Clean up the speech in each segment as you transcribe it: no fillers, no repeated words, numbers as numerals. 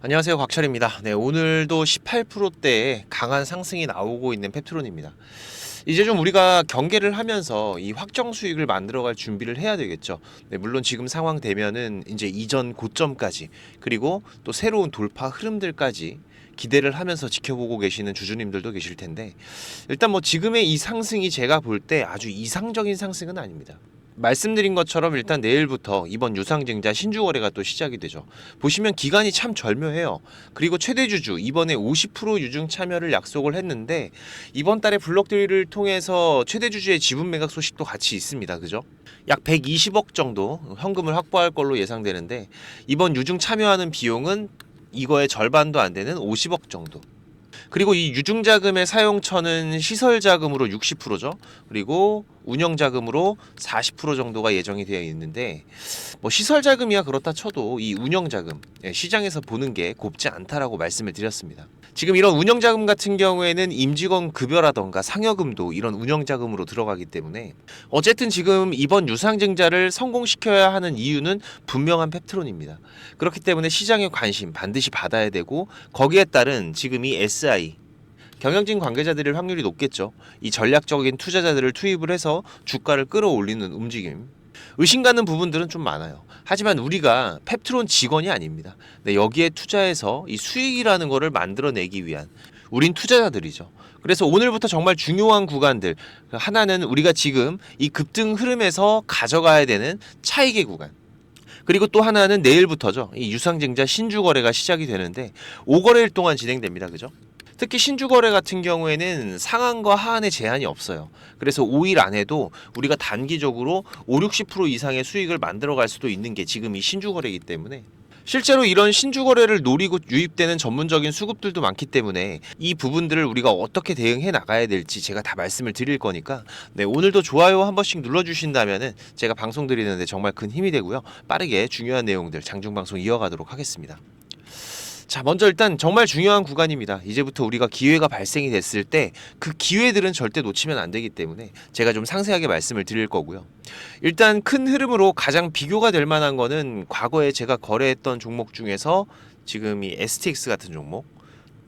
안녕하세요, 곽철입니다. 네, 오늘도 18%대의 강한 상승이 나오고 있는 펩트론입니다. 이제 좀 우리가 경계를 하면서 이 확정 수익을 만들어갈 준비를 해야 되겠죠. 네, 물론 지금 상황 되면은 이제 이전 고점까지 그리고 또 새로운 돌파 흐름들까지 기대를 하면서 지켜보고 계시는 주주님들도 계실 텐데, 일단 뭐 지금의 이 상승이 제가 볼 때 아주 이상적인 상승은 아닙니다. 말씀드린 것처럼 일단 내일부터 이번 유상증자 신주거래가 또 시작이 되죠. 보시면 기간이 참 절묘해요. 그리고 최대주주 이번에 50% 유증 참여를 약속을 했는데, 이번 달에 블록딜을 통해서 최대주주의 지분 매각 소식도 같이 있습니다. 그죠? 약 120억 정도 현금을 확보할 걸로 예상되는데, 이번 유증 참여하는 비용은 이거의 절반도 안 되는 50억 정도. 그리고 이 유증자금의 사용처는 시설자금으로 60%죠. 그리고 운영자금으로 40% 정도가 예정이 되어 있는데, 뭐 시설자금이야 그렇다 쳐도 이 운영자금, 시장에서 보는 게 곱지 않다라고 말씀을 드렸습니다. 지금 이런 운영자금 같은 경우에는 임직원 급여라던가 상여금도 이런 운영자금으로 들어가기 때문에, 어쨌든 지금 이번 유상증자를 성공시켜야 하는 이유는 분명한 펩트론입니다. 그렇기 때문에 시장의 관심 반드시 받아야 되고, 거기에 따른 지금 이 SI 경영진 관계자들일 확률이 높겠죠. 이 전략적인 투자자들을 투입을 해서 주가를 끌어올리는 움직임. 의심가는 부분들은 좀 많아요. 하지만 우리가 펩트론 직원이 아닙니다. 네, 여기에 투자해서 이 수익이라는 거를 만들어내기 위한 우린 투자자들이죠. 그래서 오늘부터 정말 중요한 구간들, 하나는 우리가 지금 이 급등 흐름에서 가져가야 되는 차익의 구간, 그리고 또 하나는 내일부터죠. 이 유상증자 신주거래가 시작이 되는데 5거래일 동안 진행됩니다. 그죠? 특히 신주거래 같은 경우에는 상한과 하한의 제한이 없어요. 그래서 5일 안에도 우리가 단기적으로 5, 60% 이상의 수익을 만들어갈 수도 있는 게 지금 이 신주거래이기 때문에, 실제로 이런 신주거래를 노리고 유입되는 전문적인 수급들도 많기 때문에 이 부분들을 우리가 어떻게 대응해 나가야 될지 제가 다 말씀을 드릴 거니까, 네, 오늘도 좋아요 한 번씩 눌러주신다면은 제가 방송 드리는데 정말 큰 힘이 되고요. 빠르게 중요한 내용들 장중방송 이어가도록 하겠습니다. 자, 먼저 일단 정말 중요한 구간입니다. 이제부터 우리가 기회가 발생이 됐을 때 그 기회들은 절대 놓치면 안 되기 때문에 제가 좀 상세하게 말씀을 드릴 거고요. 일단 큰 흐름으로 가장 비교가 될 만한 거는 과거에 제가 거래했던 종목 중에서 지금 이 STX 같은 종목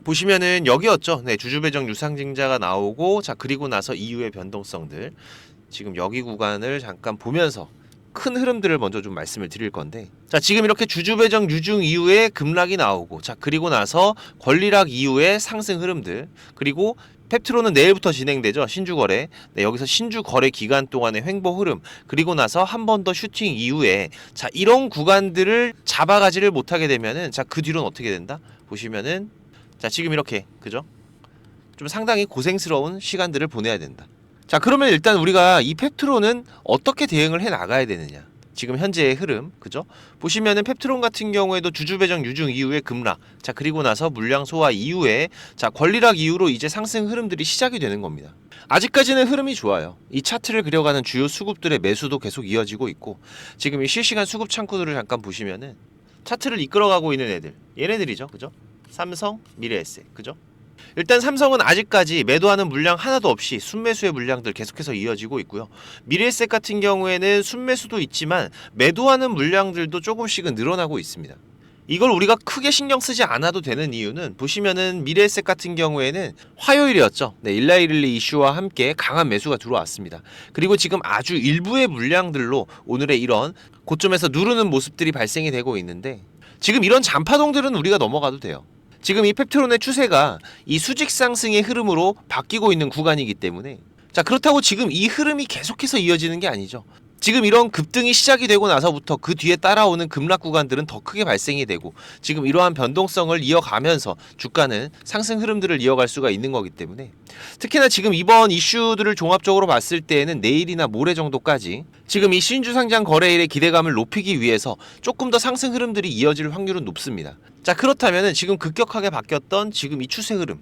보시면은 여기였죠. 네, 주주배정 유상증자가 나오고, 자, 그리고 나서 이후의 변동성들, 지금 여기 구간을 잠깐 보면서 큰 흐름들을 먼저 좀 말씀을 드릴 건데, 자, 지금 이렇게 주주배정 유증 이후에 급락이 나오고, 자, 그리고 나서 권리락 이후에 상승 흐름들, 그리고 펩트론은 내일부터 진행되죠. 신주거래. 네, 여기서 신주거래 기간 동안의 횡보 흐름, 그리고 나서 한 번 더 슈팅 이후에, 자, 이런 구간들을 잡아가지를 못하게 되면은, 자, 그 뒤로는 어떻게 된다? 보시면은, 자, 지금 이렇게, 그죠? 좀 상당히 고생스러운 시간들을 보내야 된다. 자, 그러면 일단 우리가 이 펩트론은 어떻게 대응을 해 나가야 되느냐. 지금 현재의 흐름, 그죠? 보시면은 펩트론 같은 경우에도 주주배정 유증 이후에 급락, 자, 그리고 나서 물량 소화 이후에, 자, 권리락 이후로 이제 상승 흐름들이 시작이 되는 겁니다. 아직까지는 흐름이 좋아요. 이 차트를 그려가는 주요 수급들의 매수도 계속 이어지고 있고, 지금 이 실시간 수급 창구들을 잠깐 보시면은 차트를 이끌어가고 있는 애들, 얘네들이죠, 그죠? 삼성, 미래에셋, 그죠? 일단 삼성은 아직까지 매도하는 물량 하나도 없이 순매수의 물량들 계속해서 이어지고 있고요. 미래에셋 같은 경우에는 순매수도 있지만 매도하는 물량들도 조금씩은 늘어나고 있습니다. 이걸 우리가 크게 신경 쓰지 않아도 되는 이유는, 보시면은 미래에셋 같은 경우에는 화요일이었죠. 네, 일라이릴리 이슈와 함께 강한 매수가 들어왔습니다. 그리고 지금 아주 일부의 물량들로 오늘의 이런 고점에서 누르는 모습들이 발생이 되고 있는데, 지금 이런 잔파동들은 우리가 넘어가도 돼요. 지금 이 펩트론의 추세가 이 수직 상승의 흐름으로 바뀌고 있는 구간이기 때문에, 자, 그렇다고 지금 이 흐름이 계속해서 이어지는 게 아니죠. 지금 이런 급등이 시작이 되고 나서부터 그 뒤에 따라오는 급락 구간들은 더 크게 발생이 되고, 지금 이러한 변동성을 이어가면서 주가는 상승 흐름들을 이어갈 수가 있는 거기 때문에, 특히나 지금 이번 이슈들을 종합적으로 봤을 때에는 내일이나 모레 정도까지 지금 이 신주상장 거래일의 기대감을 높이기 위해서 조금 더 상승 흐름들이 이어질 확률은 높습니다. 자, 그렇다면은 지금 급격하게 바뀌었던 지금 이 추세 흐름,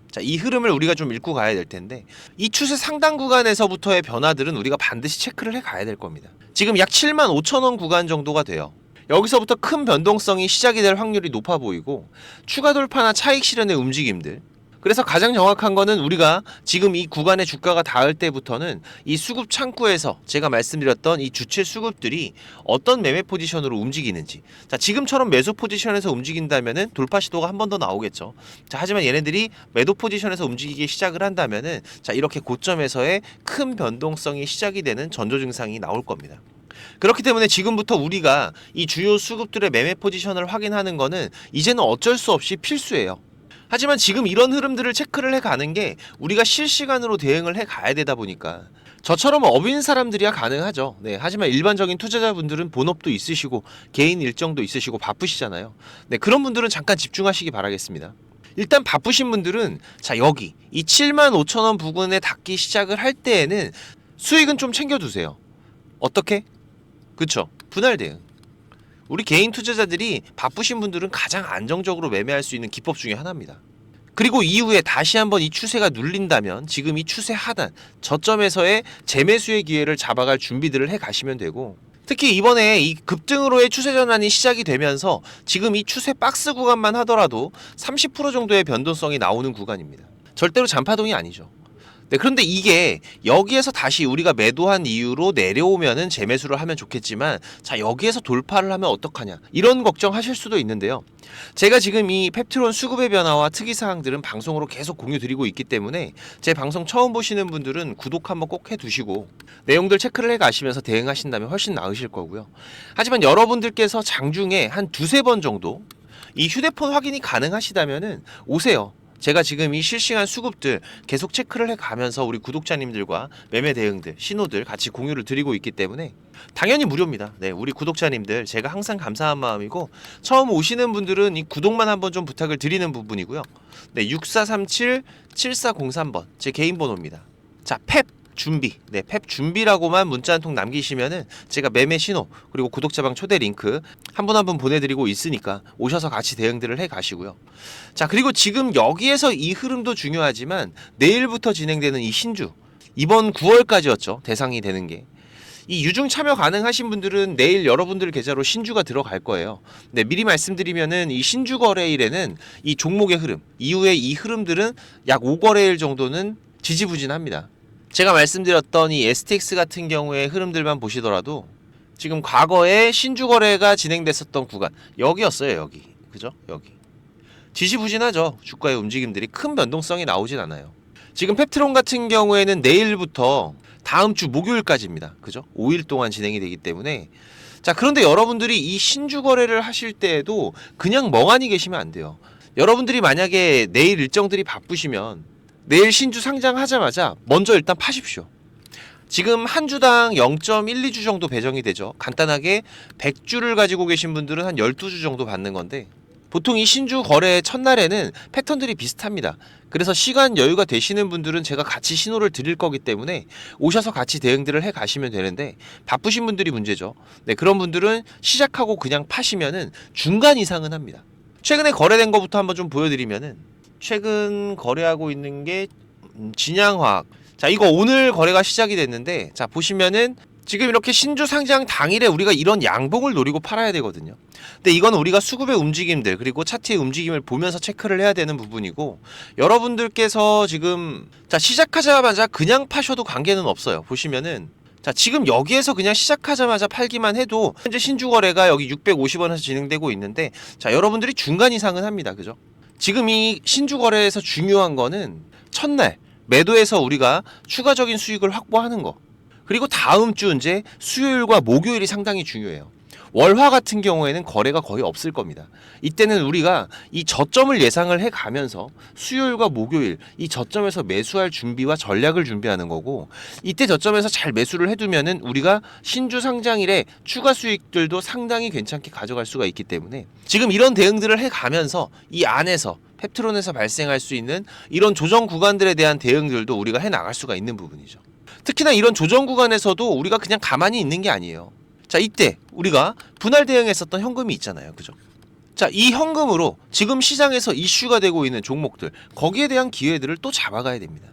자, 이 흐름을 우리가 좀 읽고 가야 될 텐데, 이 추세 상단 구간에서부터의 변화들은 우리가 반드시 체크를 해 가야 될 겁니다. 지금 약 75,000원 구간 정도가 돼요. 여기서부터 큰 변동성이 시작이 될 확률이 높아 보이고, 추가 돌파나 차익 실현의 움직임들, 그래서 가장 정확한 거는 우리가 지금 이 구간의 주가가 닿을 때부터는 이 수급 창구에서 제가 말씀드렸던 이 주체 수급들이 어떤 매매 포지션으로 움직이는지, 자 지금처럼 매수 포지션에서 움직인다면은 돌파 시도가 한 번 더 나오겠죠. 자 하지만 얘네들이 매도 포지션에서 움직이기 시작을 한다면은 자 이렇게 고점에서의 큰 변동성이 시작이 되는 전조 증상이 나올 겁니다. 그렇기 때문에 지금부터 우리가 이 주요 수급들의 매매 포지션을 확인하는 거는 이제는 어쩔 수 없이 필수예요. 하지만 지금 이런 흐름들을 체크를 해가는 게 우리가 실시간으로 대응을 해가야 되다 보니까 저처럼 업인 사람들이야 가능하죠. 네, 하지만 일반적인 투자자분들은 본업도 있으시고 개인 일정도 있으시고 바쁘시잖아요. 네, 그런 분들은 잠깐 집중하시기 바라겠습니다. 일단 바쁘신 분들은 자 여기 이 75,000원 부근에 닿기 시작을 할 때에는 수익은 좀 챙겨두세요. 어떻게? 그쵸? 분할 대응. 우리 개인 투자자들이 바쁘신 분들은 가장 안정적으로 매매할 수 있는 기법 중에 하나입니다. 그리고 이후에 다시 한번 이 추세가 눌린다면 지금 이 추세 하단 저점에서의 재매수의 기회를 잡아갈 준비들을 해 가시면 되고, 특히 이번에 이 급등으로의 추세 전환이 시작이 되면서 지금 이 추세 박스 구간만 하더라도 30% 정도의 변동성이 나오는 구간입니다. 절대로 잔파동이 아니죠. 네, 그런데 이게 여기에서 다시 우리가 매도한 이유로 내려오면은 재매수를 하면 좋겠지만 자 여기에서 돌파를 하면 어떡하냐 이런 걱정하실 수도 있는데요. 제가 지금 이 펩트론 수급의 변화와 특이사항들은 방송으로 계속 공유 드리고 있기 때문에 제 방송 처음 보시는 분들은 구독 한번 꼭 해두시고 내용들 체크를 해 가시면서 대응하신다면 훨씬 나으실 거고요. 하지만 여러분들께서 장중에 한 두세 번 정도 이 휴대폰 확인이 가능하시다면은 오세요. 제가 지금 이 실시간 수급들 계속 체크를 해가면서 우리 구독자님들과 매매 대응들, 신호들 같이 공유를 드리고 있기 때문에 당연히 무료입니다. 네, 우리 구독자님들 제가 항상 감사한 마음이고 처음 오시는 분들은 이 구독만 한번 좀 부탁을 드리는 부분이고요. 네, 6437-7403번 제 개인 번호입니다. 자, 펩 준비, 네, 펩 준비라고만 문자 한 통 남기시면은 제가 매매 신호 그리고 구독자방 초대 링크 한 분 한 분 보내드리고 있으니까 오셔서 같이 대응들을 해 가시고요. 자 그리고 지금 여기에서 이 흐름도 중요하지만 내일부터 진행되는 이 신주 이번 9월까지였죠 대상이 되는 게. 이 유중 참여 가능하신 분들은 내일 여러분들 계좌로 신주가 들어갈 거예요. 네, 미리 말씀드리면은 이 신주 거래일에는 이 종목의 흐름 이후에 이 흐름들은 약 5거래일 정도는 지지부진합니다. 제가 말씀드렸던 이 STX 같은 경우의 흐름들만 보시더라도 지금 과거에 신주 거래가 진행됐었던 구간 여기였어요. 여기 그죠? 여기 지지부진하죠. 주가의 움직임들이 큰 변동성이 나오진 않아요. 지금 펩트론 같은 경우에는 내일부터 다음 주 목요일까지입니다. 그죠? 5일 동안 진행이 되기 때문에 자 그런데 여러분들이 이 신주 거래를 하실 때에도 그냥 멍하니 계시면 안 돼요. 여러분들이 만약에 내일 일정들이 바쁘시면 내일 신주 상장하자마자 먼저 일단 파십시오. 지금 한 주당 0.12주 정도 배정이 되죠. 간단하게 100주를 가지고 계신 분들은 한 12주 정도 받는 건데 보통 이 신주 거래 첫날에는 패턴들이 비슷합니다. 그래서 시간 여유가 되시는 분들은 제가 같이 신호를 드릴 거기 때문에 오셔서 같이 대응들을 해 가시면 되는데 바쁘신 분들이 문제죠. 네, 그런 분들은 시작하고 그냥 파시면은 중간 이상은 합니다. 최근에 거래된 거부터 한번 좀 보여드리면은 최근 거래하고 있는 게 진양화학. 자 이거 오늘 거래가 시작이 됐는데 자 보시면은 지금 이렇게 신주 상장 당일에 우리가 이런 양봉을 노리고 팔아야 되거든요. 근데 이건 우리가 수급의 움직임들 그리고 차트의 움직임을 보면서 체크를 해야 되는 부분이고 여러분들께서 지금 자 시작하자마자 그냥 파셔도 관계는 없어요. 보시면은 자 지금 여기에서 그냥 시작하자마자 팔기만 해도 현재 신주 거래가 여기 650원에서 진행되고 있는데 자 여러분들이 중간 이상은 합니다. 그죠? 지금 이 신주 거래에서 중요한 거는 첫날 매도해서 우리가 추가적인 수익을 확보하는 거 그리고 다음 주 이제 수요일과 목요일이 상당히 중요해요. 월화 같은 경우에는 거래가 거의 없을 겁니다. 이때는 우리가 이 저점을 예상을 해가면서 수요일과 목요일 이 저점에서 매수할 준비와 전략을 준비하는 거고 이때 저점에서 잘 매수를 해두면은 우리가 신주 상장일에 추가 수익들도 상당히 괜찮게 가져갈 수가 있기 때문에 지금 이런 대응들을 해가면서 이 안에서 펩트론에서 발생할 수 있는 이런 조정 구간들에 대한 대응들도 우리가 해나갈 수가 있는 부분이죠. 특히나 이런 조정 구간에서도 우리가 그냥 가만히 있는 게 아니에요. 자 이때 우리가 분할 대응했었던 현금이 있잖아요. 그죠? 자 이 현금으로 지금 시장에서 이슈가 되고 있는 종목들 거기에 대한 기회들을 또 잡아가야 됩니다.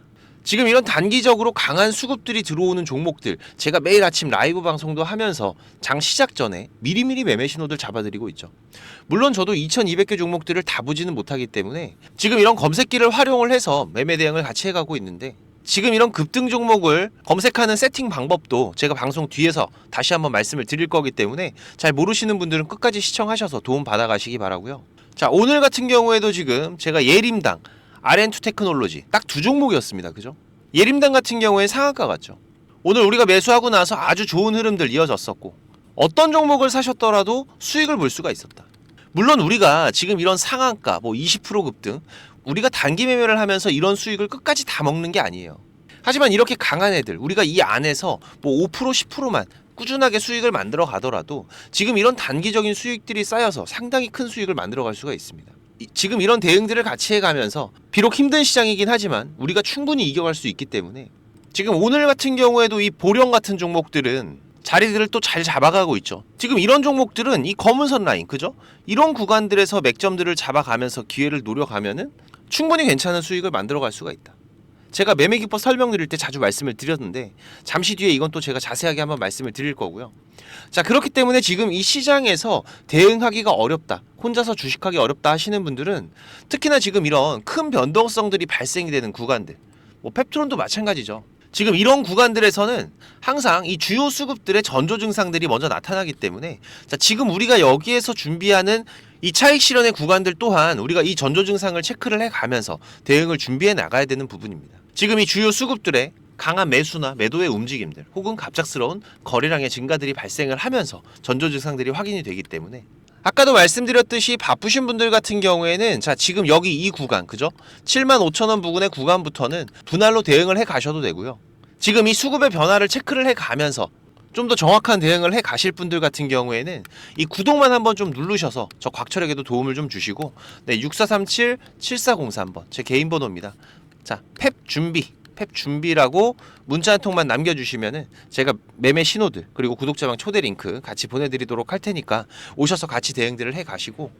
지금 이런 단기적으로 강한 수급들이 들어오는 종목들, 제가 매일 아침 라이브 방송도 하면서 장 시작 전에 미리미리 매매 신호들 잡아드리고 있죠. 물론 저도 2200개 종목들을 다 보지는 못하기 때문에 지금 이런 검색기를 활용을 해서 매매 대응을 같이 해가고 있는데, 지금 이런 급등 종목을 검색하는 세팅 방법도 제가 방송 뒤에서 다시 한번 말씀을 드릴 거기 때문에 잘 모르시는 분들은 끝까지 시청하셔서 도움 받아가시기 바라고요. 자, 오늘 같은 경우에도 지금 제가 예림당, RN2 테크놀로지 딱 두 종목이었습니다. 그죠? 예림당 같은 경우에 상한가 같죠. 오늘 우리가 매수하고 나서 아주 좋은 흐름들 이어졌었고, 어떤 종목을 사셨더라도 수익을 볼 수가 있었다. 물론 우리가 지금 이런 상한가 20% 급등, 우리가 단기 매매를 하면서 이런 수익을 끝까지 다 먹는 게 아니에요. 하지만 이렇게 강한 애들, 우리가 이 안에서 5% 10%만 꾸준하게 수익을 만들어 가더라도 지금 이런 단기적인 수익들이 쌓여서 상당히 큰 수익을 만들어 갈 수가 있습니다. 지금 이런 대응들을 같이 해가면서 비록 힘든 시장이긴 하지만 우리가 충분히 이겨갈 수 있기 때문에, 지금 오늘 같은 경우에도 이 보령 같은 종목들은 자리들을 또 잘 잡아가고 있죠. 지금 이런 종목들은 이 검은선 라인, 그죠? 이런 구간들에서 맥점들을 잡아가면서 기회를 노려가면은 충분히 괜찮은 수익을 만들어갈 수가 있다. 제가 매매 기법 설명드릴 때 자주 말씀을 드렸는데, 잠시 뒤에 이건 또 제가 자세하게 한번 말씀을 드릴 거고요. 자, 그렇기 때문에 지금 이 시장에서 대응하기가 어렵다, 혼자서 주식하기 어렵다 하시는 분들은, 특히나 지금 이런 큰 변동성들이 발생이 되는 구간들, 펩트론도 마찬가지죠. 지금 이런 구간들에서는 항상 이 주요 수급들의 전조 증상들이 먼저 나타나기 때문에, 자, 지금 우리가 여기에서 준비하는 이 차익 실현의 구간들 또한 우리가 이 전조 증상을 체크를 해가면서 대응을 준비해 나가야 되는 부분입니다. 지금 이 주요 수급들의 강한 매수나 매도의 움직임들, 혹은 갑작스러운 거래량의 증가들이 발생을 하면서 전조 증상들이 확인이 되기 때문에, 아까도 말씀드렸듯이 바쁘신 분들 같은 경우에는, 자, 지금 여기 이 구간, 그죠? 75,000원 부근의 구간부터는 분할로 대응을 해 가셔도 되고요. 지금 이 수급의 변화를 체크를 해 가면서 좀 더 정확한 대응을 해 가실 분들 같은 경우에는 이 구독만 한번 좀 누르셔서 저 곽철에게도 도움을 좀 주시고, 네, 6437-7403번 제 개인 번호입니다. 자, 펩 준비라고 문자 한 통만 남겨주시면은 제가 매매 신호들, 그리고 구독자방 초대 링크 같이 보내드리도록 할 테니까 오셔서 같이 대응들을 해 가시고,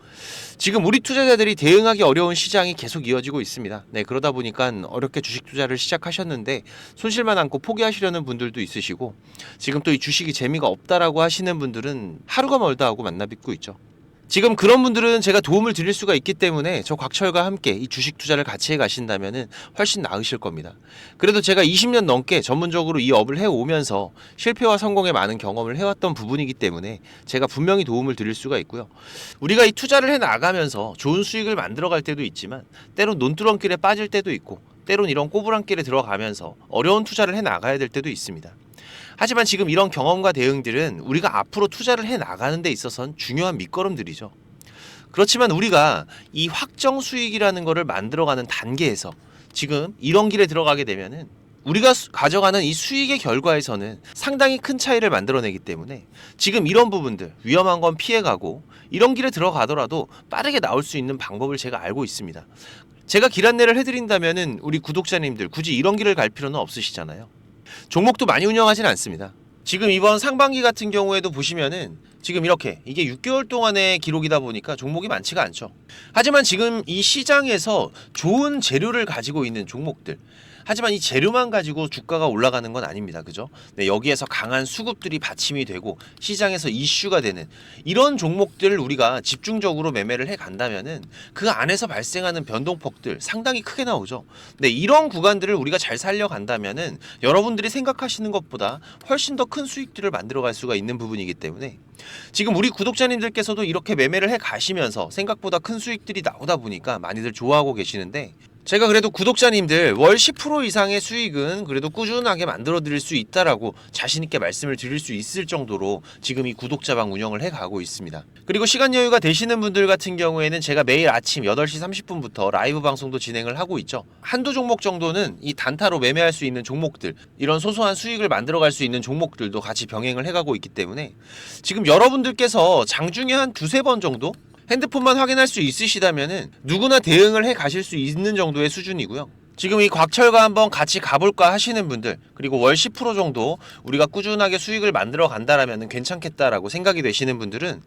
지금 우리 투자자들이 대응하기 어려운 시장이 계속 이어지고 있습니다. 네, 그러다 보니까 어렵게 주식 투자를 시작하셨는데 손실만 안고 포기하시려는 분들도 있으시고, 지금 또 이 주식이 재미가 없다라고 하시는 분들은 하루가 멀다 하고 만나 뵙고 있죠. 지금 그런 분들은 제가 도움을 드릴 수가 있기 때문에 저 곽철과 함께 이 주식 투자를 같이 해 가신다면은 훨씬 나으실 겁니다. 그래도 제가 20년 넘게 전문적으로 이 업을 해오면서 실패와 성공에 많은 경험을 해왔던 부분이기 때문에 제가 분명히 도움을 드릴 수가 있고요. 우리가 이 투자를 해 나가면서 좋은 수익을 만들어 갈 때도 있지만, 때론 논두렁길에 빠질 때도 있고, 때론 이런 꼬부랑길에 들어가면서 어려운 투자를 해 나가야 될 때도 있습니다. 하지만 지금 이런 경험과 대응들은 우리가 앞으로 투자를 해 나가는 데 있어서는 중요한 밑거름들이죠. 그렇지만 우리가 이 확정 수익이라는 거를 만들어가는 단계에서 지금 이런 길에 들어가게 되면은 우리가 가져가는 이 수익의 결과에서는 상당히 큰 차이를 만들어내기 때문에, 지금 이런 부분들 위험한 건 피해가고 이런 길에 들어가더라도 빠르게 나올 수 있는 방법을 제가 알고 있습니다. 제가 길 안내를 해드린다면은 우리 구독자님들 굳이 이런 길을 갈 필요는 없으시잖아요. 종목도 많이 운영하진 않습니다. 지금 이번 상반기 같은 경우에도 보시면은 지금 이렇게 이게 6개월 동안의 기록이다 보니까 종목이 많지가 않죠. 하지만 지금 이 시장에서 좋은 재료를 가지고 있는 종목들, 하지만 이 재료만 가지고 주가가 올라가는 건 아닙니다. 그죠? 네, 여기에서 강한 수급들이 받침이 되고 시장에서 이슈가 되는 이런 종목들을 우리가 집중적으로 매매를 해 간다면은 그 안에서 발생하는 변동폭들 상당히 크게 나오죠. 네, 이런 구간들을 우리가 잘 살려간다면은 여러분들이 생각하시는 것보다 훨씬 더 큰 수익들을 만들어갈 수가 있는 부분이기 때문에, 지금 우리 구독자님들께서도 이렇게 매매를 해 가시면서 생각보다 큰 수익들이 나오다 보니까 많이들 좋아하고 계시는데, 제가 그래도 구독자님들 월 10% 이상의 수익은 그래도 꾸준하게 만들어 드릴 수 있다라고 자신있게 말씀을 드릴 수 있을 정도로 지금 이 구독자방 운영을 해 가고 있습니다. 그리고 시간 여유가 되시는 분들 같은 경우에는 제가 매일 아침 8시 30분부터 라이브 방송도 진행을 하고 있죠. 한두 종목 정도는 이 단타로 매매할 수 있는 종목들, 이런 소소한 수익을 만들어 갈 수 있는 종목들도 같이 병행을 해 가고 있기 때문에, 지금 여러분들께서 장중에 한 두세 번 정도 핸드폰만 확인할 수 있으시다면은 누구나 대응을 해 가실 수 있는 정도의 수준이고요. 지금 이 곽철과 한번 같이 가볼까 하시는 분들, 그리고 월 10% 정도 우리가 꾸준하게 수익을 만들어 간다라면 괜찮겠다라고 생각이 되시는 분들은,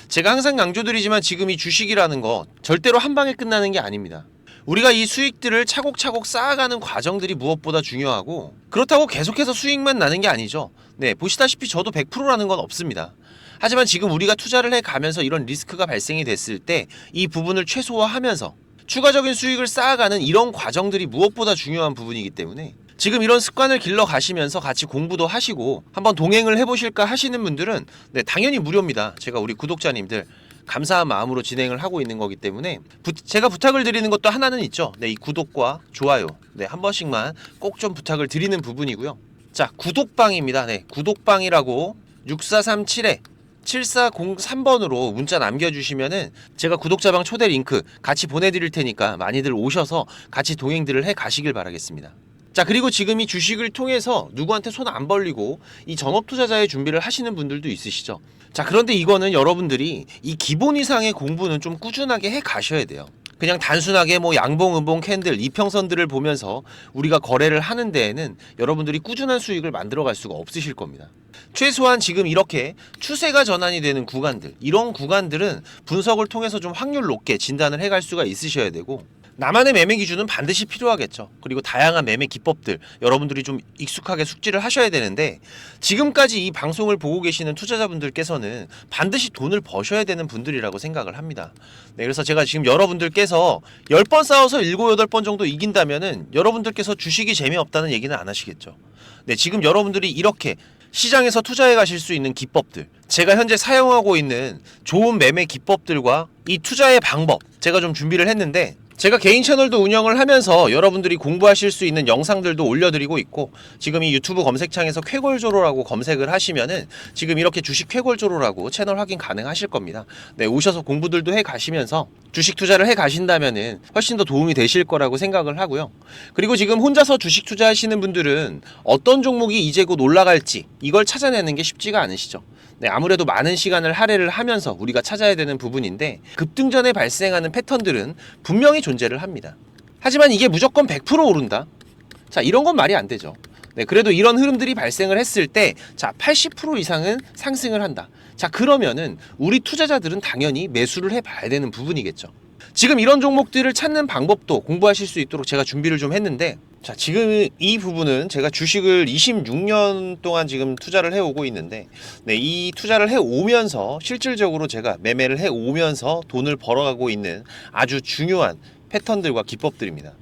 제가 항상 강조드리지만 지금 이 주식이라는 거 절대로 한 방에 끝나는 게 아닙니다. 우리가 이 수익들을 차곡차곡 쌓아가는 과정들이 무엇보다 중요하고, 그렇다고 계속해서 수익만 나는 게 아니죠. 네, 보시다시피 저도 100%라는 건 없습니다. 하지만 지금 우리가 투자를 해가면서 이런 리스크가 발생이 됐을 때 이 부분을 최소화하면서 추가적인 수익을 쌓아가는 이런 과정들이 무엇보다 중요한 부분이기 때문에, 지금 이런 습관을 길러 가시면서 같이 공부도 하시고 한번 동행을 해보실까 하시는 분들은 네, 당연히 무료입니다. 제가 우리 구독자님들 감사한 마음으로 진행을 하고 있는 거기 때문에 제가 부탁을 드리는 것도 하나는 있죠. 네, 이 구독과 좋아요 네, 한 번씩만 꼭 좀 부탁을 드리는 부분이고요. 자, 구독방입니다. 네, 구독방이라고 6437-7403번으로 문자 남겨주시면은 제가 구독자방 초대 링크 같이 보내드릴 테니까 많이들 오셔서 같이 동행들을 해 가시길 바라겠습니다. 자, 그리고 지금 이 주식을 통해서 누구한테 손 안 벌리고 이 전업 투자자의 준비를 하시는 분들도 있으시죠. 자, 그런데 이거는 여러분들이 이 기본 이상의 공부는 좀 꾸준하게 해 가셔야 돼요. 그냥 단순하게 뭐 양봉, 음봉, 캔들, 이평선들을 보면서 우리가 거래를 하는 데에는 여러분들이 꾸준한 수익을 만들어 갈 수가 없으실 겁니다. 최소한 지금 이렇게 추세가 전환이 되는 구간들, 이런 구간들은 분석을 통해서 좀 확률 높게 진단을 해갈 수가 있으셔야 되고, 나만의 매매 기준은 반드시 필요하겠죠. 그리고 다양한 매매 기법들 여러분들이 좀 익숙하게 숙지를 하셔야 되는데, 지금까지 이 방송을 보고 계시는 투자자분들께서는 반드시 돈을 버셔야 되는 분들이라고 생각을 합니다. 네, 그래서 제가 지금 여러분들께서 10번 싸워서 7, 8번 정도 이긴다면은 여러분들께서 주식이 재미없다는 얘기는 안 하시겠죠. 네, 지금 여러분들이 이렇게 시장에서 투자해 가실 수 있는 기법들, 제가 현재 사용하고 있는 좋은 매매 기법들과 이 투자의 방법 제가 좀 준비를 했는데, 제가 개인 채널도 운영을 하면서 여러분들이 공부하실 수 있는 영상들도 올려드리고 있고, 지금 이 유튜브 검색창에서 쾌골조로라고 검색을 하시면은 지금 이렇게 주식 쾌골조로라고 채널 확인 가능하실 겁니다. 네, 오셔서 공부들도 해 가시면서 주식 투자를 해 가신다면은 훨씬 더 도움이 되실 거라고 생각을 하고요. 그리고 지금 혼자서 주식 투자하시는 분들은 어떤 종목이 이제 곧 올라갈지 이걸 찾아내는 게 쉽지가 않으시죠. 네, 아무래도 많은 시간을 할애를 하면서 우리가 찾아야 되는 부분인데, 급등전에 발생하는 패턴들은 분명히 존재를 합니다. 하지만 이게 무조건 100% 오른다? 자, 이런 건 말이 안 되죠. 네, 그래도 이런 흐름들이 발생을 했을 때, 자, 80% 이상은 상승을 한다. 자, 그러면은 우리 투자자들은 당연히 매수를 해봐야 되는 부분이겠죠. 지금 이런 종목들을 찾는 방법도 공부하실 수 있도록 제가 준비를 좀 했는데, 자, 지금 이 부분은 제가 주식을 26년 동안 지금 투자를 해오고 있는데, 네, 이 투자를 해오면서 실질적으로 제가 매매를 해오면서 돈을 벌어가고 있는 아주 중요한 패턴들과 기법들입니다.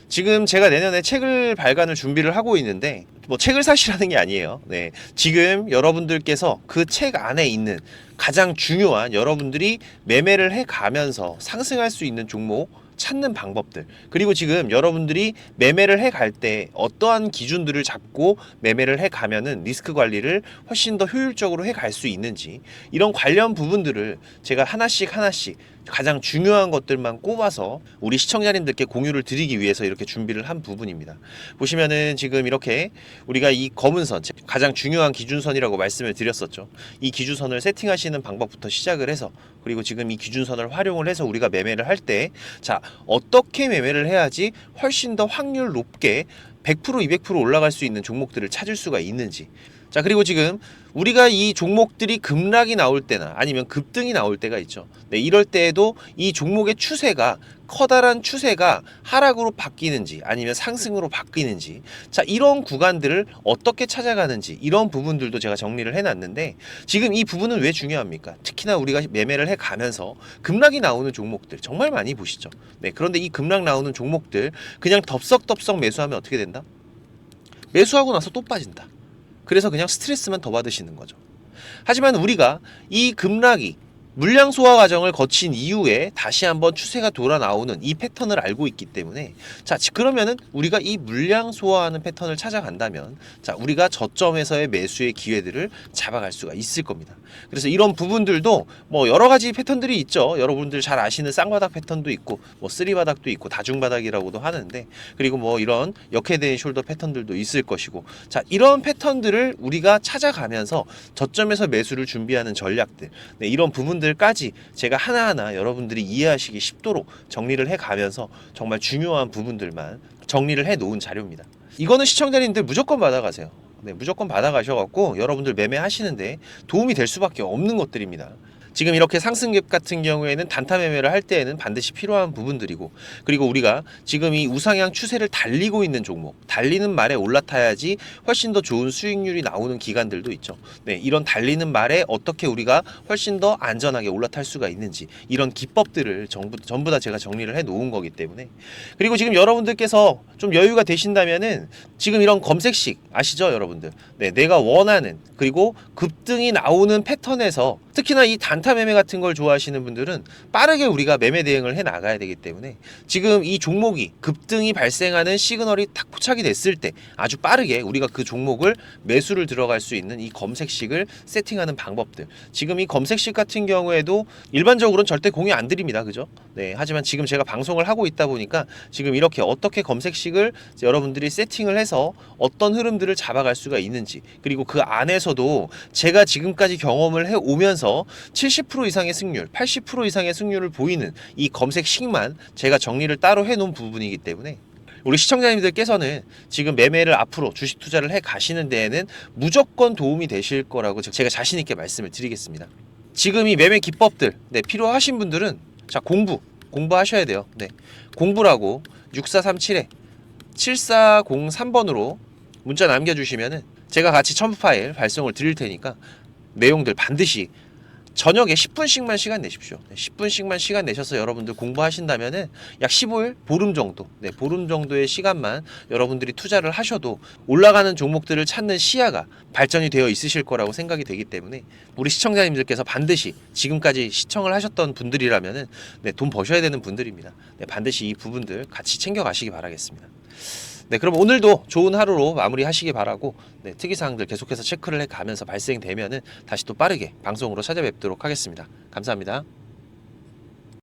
지금 제가 내년에 책을 발간을 준비를 하고 있는데, 뭐 책을 사시라는 게 아니에요. 네, 지금 여러분들께서 그 책 안에 있는 가장 중요한 여러분들이 매매를 해가면서 상승할 수 있는 종목 찾는 방법들, 그리고 지금 여러분들이 매매를 해갈 때 어떠한 기준들을 잡고 매매를 해가면은 리스크 관리를 훨씬 더 효율적으로 해갈 수 있는지, 이런 관련 부분들을 제가 하나씩 가장 중요한 것들만 꼽아서 우리 시청자님들께 공유를 드리기 위해서 이렇게 준비를 한 부분입니다. 보시면은 지금 이렇게 우리가 이 검은 선, 가장 중요한 기준선이라고 말씀을 드렸었죠. 이 기준선을 세팅하시는 방법부터 시작을 해서, 그리고 지금 이 기준선을 활용을 해서 우리가 매매를 할 때, 자, 어떻게 매매를 해야지 훨씬 더 확률 높게 100%, 200% 올라갈 수 있는 종목들을 찾을 수가 있는지. 자, 그리고 지금 우리가 이 종목들이 급락이 나올 때나 아니면 급등이 나올 때가 있죠. 네, 이럴 때에도 이 종목의 추세가, 커다란 추세가 하락으로 바뀌는지 아니면 상승으로 바뀌는지, 자, 이런 구간들을 어떻게 찾아가는지, 이런 부분들도 제가 정리를 해놨는데, 지금 이 부분은 왜 중요합니까? 특히나 우리가 매매를 해가면서 급락이 나오는 종목들 정말 많이 보시죠. 네, 그런데 이 급락 나오는 종목들 그냥 덥석덥석 매수하면 어떻게 된다? 매수하고 나서 또 빠진다. 그래서 그냥 스트레스만 더 받으시는 거죠. 하지만 우리가 이 급락이 물량 소화 과정을 거친 이후에 다시 한번 추세가 돌아 나오는 이 패턴을 알고 있기 때문에, 자, 그러면은 우리가 이 물량 소화하는 패턴을 찾아간다면, 자, 우리가 저점에서의 매수의 기회들을 잡아갈 수가 있을 겁니다. 그래서 이런 부분들도 뭐 여러 가지 패턴들이 있죠. 여러분들 잘 아시는 쌍바닥 패턴도 있고, 뭐 쓰리바닥도 있고, 다중바닥이라고도 하는데, 그리고 뭐 이런 역헤드앤 숄더 패턴들도 있을 것이고, 자, 이런 패턴들을 우리가 찾아가면서 저점에서 매수를 준비하는 전략들, 네, 이런 부분들까지 제가 하나하나 여러분들이 이해하시기 쉽도록 정리를 해가면서 정말 중요한 부분들만 정리를 해 놓은 자료입니다. 이거는 시청자님들 무조건 받아가세요. 네, 무조건 받아가셔갖고 여러분들 매매하시는데 도움이 될 수밖에 없는 것들입니다. 지금 이렇게 상승갭 같은 경우에는 단타 매매를 할 때에는 반드시 필요한 부분들이고, 그리고 우리가 지금 이 우상향 추세를 달리고 있는 종목, 달리는 말에 올라타야지 훨씬 더 좋은 수익률이 나오는 기간들도 있죠. 네, 이런 달리는 말에 어떻게 우리가 훨씬 더 안전하게 올라탈 수가 있는지, 이런 기법들을 전부 다 제가 정리를 해 놓은 거기 때문에. 그리고 지금 여러분들께서 좀 여유가 되신다면은 지금 이런 검색식 아시죠, 여러분들? 네, 내가 원하는, 그리고 급등이 나오는 패턴에서 특히나 이 단타 매매 같은 걸 좋아하시는 분들은 빠르게 우리가 매매 대응을 해 나가야 되기 때문에, 지금 이 종목이 급등이 발생하는 시그널이 딱 포착이 됐을 때 아주 빠르게 우리가 그 종목을 매수를 들어갈 수 있는 이 검색식을 세팅하는 방법들, 지금 이 검색식 같은 경우에도 일반적으로는 절대 공유 안 드립니다, 그죠? 네, 하지만 지금 제가 방송을 하고 있다 보니까 지금 이렇게 어떻게 검색식을 여러분들이 세팅을 해서 어떤 흐름들을 잡아갈 수가 있는지, 그리고 그 안에서도 제가 지금까지 경험을 해 오면서 70% 이상의 승률, 80% 이상의 승률을 보이는 이 검색식만 제가 정리를 따로 해 놓은 부분이기 때문에, 우리 시청자님들께서는 지금 매매를 앞으로 주식 투자를 해 가시는 데에는 무조건 도움이 되실 거라고 제가 자신 있게 말씀을 드리겠습니다. 지금 이 매매 기법들, 네, 필요하신 분들은 자, 공부하셔야 돼요. 네, 공부라고 6437에 7403번으로 문자 남겨주시면은 제가 같이 첨부 파일 발송을 드릴 테니까 내용들 반드시 저녁에 10분씩만 시간 내십시오. 10분씩만 시간 내셔서 여러분들 공부하신다면은 약 15일, 보름 정도, 네, 보름 정도의 시간만 여러분들이 투자를 하셔도 올라가는 종목들을 찾는 시야가 발전이 되어 있으실 거라고 생각이 되기 때문에, 우리 시청자님들께서 반드시 지금까지 시청을 하셨던 분들이라면은, 네, 돈 버셔야 되는 분들입니다. 네, 반드시 이 부분들 같이 챙겨가시기 바라겠습니다. 네, 그럼 오늘도 좋은 하루로 마무리하시기 바라고, 네, 특이사항들 계속해서 체크를 해가면서 발생되면은 다시 또 빠르게 방송으로 찾아뵙도록 하겠습니다. 감사합니다.